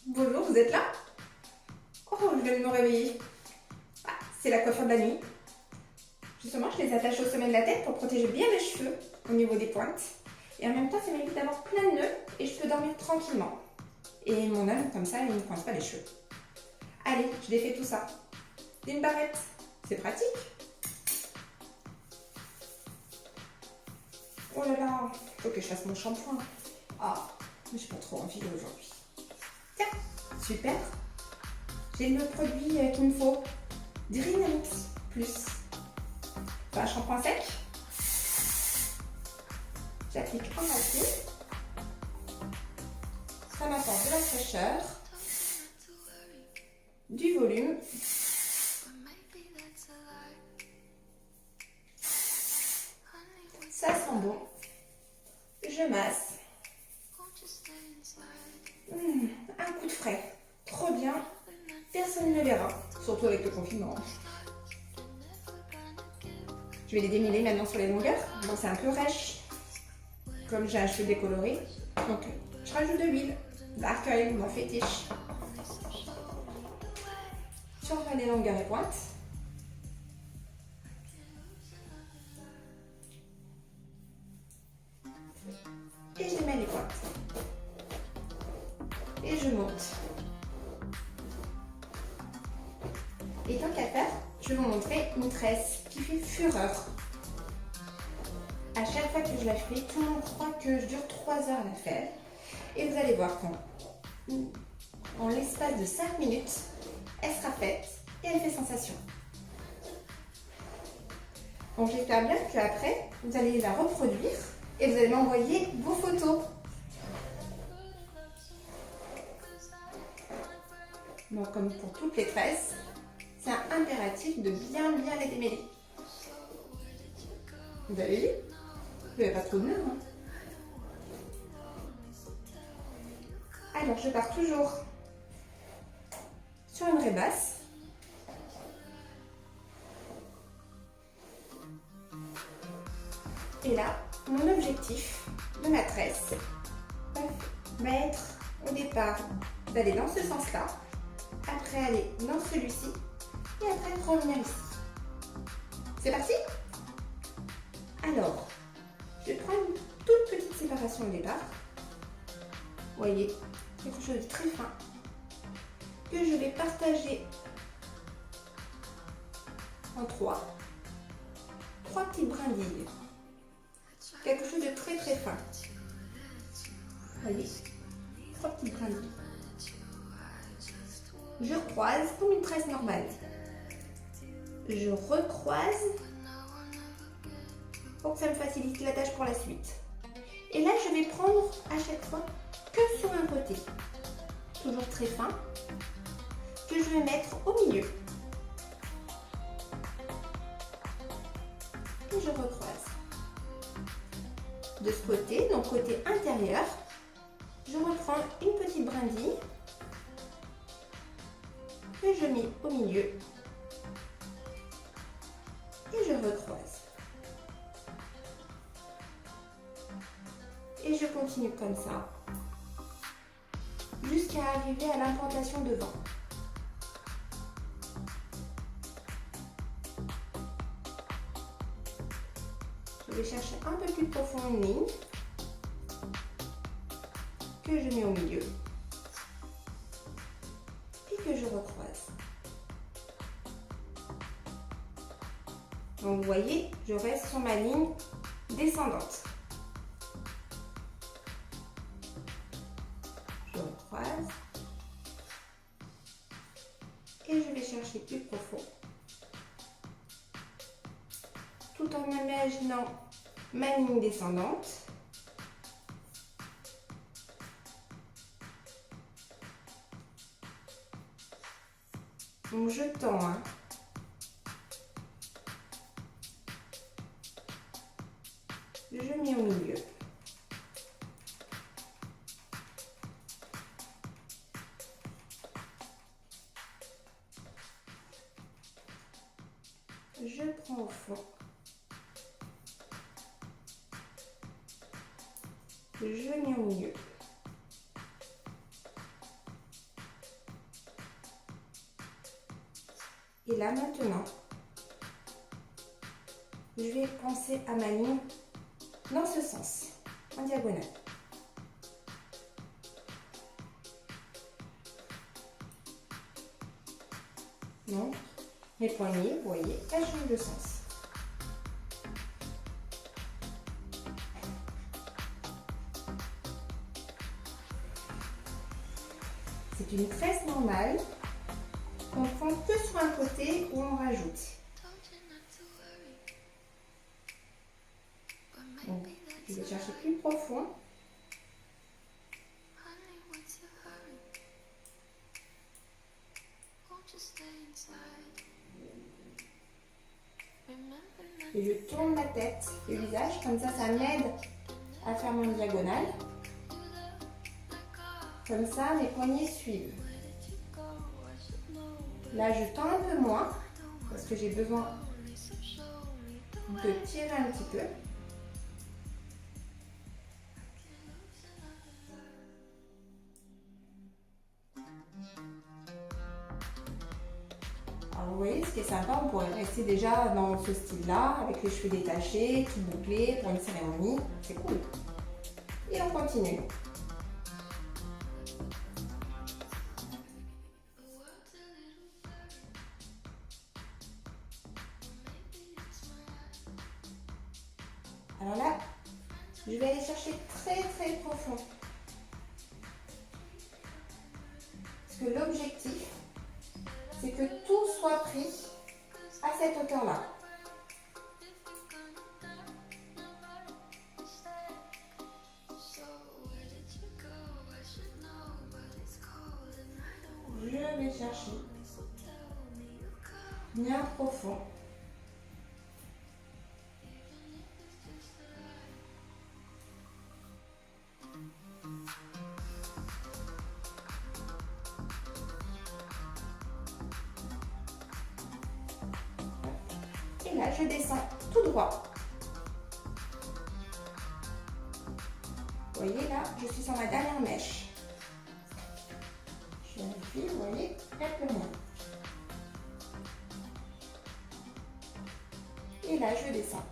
Bonjour, vous êtes là? Oh, je viens de me réveiller. Ah, c'est la coiffure de la nuit. Justement, je les attache au sommet de la tête pour protéger bien mes cheveux au niveau des pointes. Et en même temps, ça m'évite d'avoir plein de nœuds et je peux dormir tranquillement. Et mon homme, comme ça, il ne me coince pas les cheveux. Allez, je défais tout ça. Une barrette, c'est pratique. Oh là là, faut que je fasse mon shampoing. Ah, mais j'ai pas trop envie aujourd'hui. Tiens, super. J'ai le produit qu'il me faut. Dynamix Plus. Un shampoing sec. J'applique en entier. Ça m'apporte de la fraîcheur, du volume. Ça sent bon. Je masse. Un coup de frais. Trop bien. Personne ne verra. Surtout avec le confinement. Je vais les démêler maintenant sur les longueurs. Bon, c'est un peu rêche. Comme j'ai un cheveu décoloré. Donc, je rajoute de l'huile. D'arcueil, mon fétiche. Sur les longueurs et pointes. Et je mets les pointes. Et je monte. Et tant qu'à faire, je vais vous montrer une tresse qui fait fureur. À chaque fois que je la fais, tout le monde croit que je dure 3 heures à la faire. Et vous allez voir qu'en l'espace de 5 minutes, elle sera faite et elle fait sensation. Donc j'espère bien qu'après, vous allez la reproduire et vous allez m'envoyer vos photos. Donc comme pour toutes les tresses, c'est impératif de bien les démêler. Vous avez vu? Vous n'avez pas trop de nœuds, hein? Alors je pars toujours sur une raie basse. Et là, mon objectif de ma tresse va être au départ d'aller dans ce sens-là, après aller dans celui-ci et après revenir ici. C'est parti? Alors, je prends une toute petite séparation au départ. Vous voyez, quelque chose de très fin que je vais partager en trois petites brindilles. Quelque chose de très fin. Vous voyez, 3 petites brindilles. Je croise comme une tresse normale. Je recroise pour que ça me facilite la tâche pour la suite. Et là, je vais prendre à chaque fois que sur un côté, toujours très fin, que je vais mettre au milieu. Et je recroise. De ce côté, donc côté intérieur, je reprends une petite brindille que je mets au milieu et je recroise. Et je continue comme ça jusqu'à arriver à l'implantation devant. Je vais chercher un peu plus profond une ligne que je mets au milieu et que je recroise. Donc vous voyez, je reste sur ma ligne descendante. Je recroise et je vais chercher plus profond, tout en imaginant ma ligne descendante. Donc je tends, hein. Je mets au milieu. Je prends au fond. Je mets au milieu. Et là maintenant, je vais penser à ma ligne dans ce sens, en diagonale. Donc, mes poignets, vous voyez, elles changent de sens. C'est une tresse normale qu'on prend que sur un côté où on rajoute. Donc, je vais chercher plus profond. Et je tourne la tête, le visage, comme ça m'aide à faire mon diagonale. Comme ça, mes poignets suivent. Là, je tends un peu moins, parce que j'ai besoin de tirer un petit peu. Alors, vous voyez, ce qui est sympa, on pourrait rester déjà dans ce style-là, avec les cheveux détachés, tout bouclé pour une cérémonie. C'est cool. Et on continue. Alors là, je vais aller chercher très très profond. Parce que l'objectif, c'est que tout soit pris à cette hauteur-là. Je vais chercher bien profond. Et là, je descends tout droit. Vous voyez là, je suis sur ma dernière mèche. Je vérifie, vous voyez, il n'y a plus rien. Et là, je descends.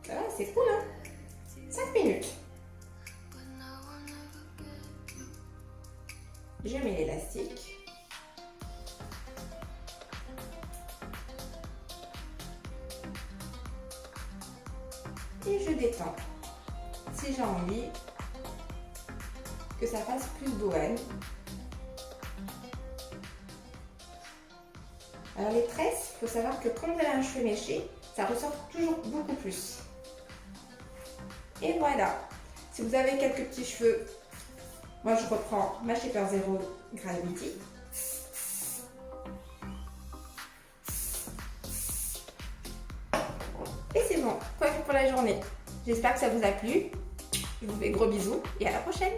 Ça va, c'est cool, hein? 5 minutes. Je mets l'élastique. Et je détends. Si j'ai envie que ça fasse plus bohème. Alors les tresses, il faut savoir que quand vous avez un cheveu méché, ça ressort toujours beaucoup plus. Et voilà. Si vous avez quelques petits cheveux, moi je reprends ma Shaper Zero Gravity. Et c'est bon, coiffure pour la journée. J'espère que ça vous a plu. Je vous fais gros bisous et à la prochaine.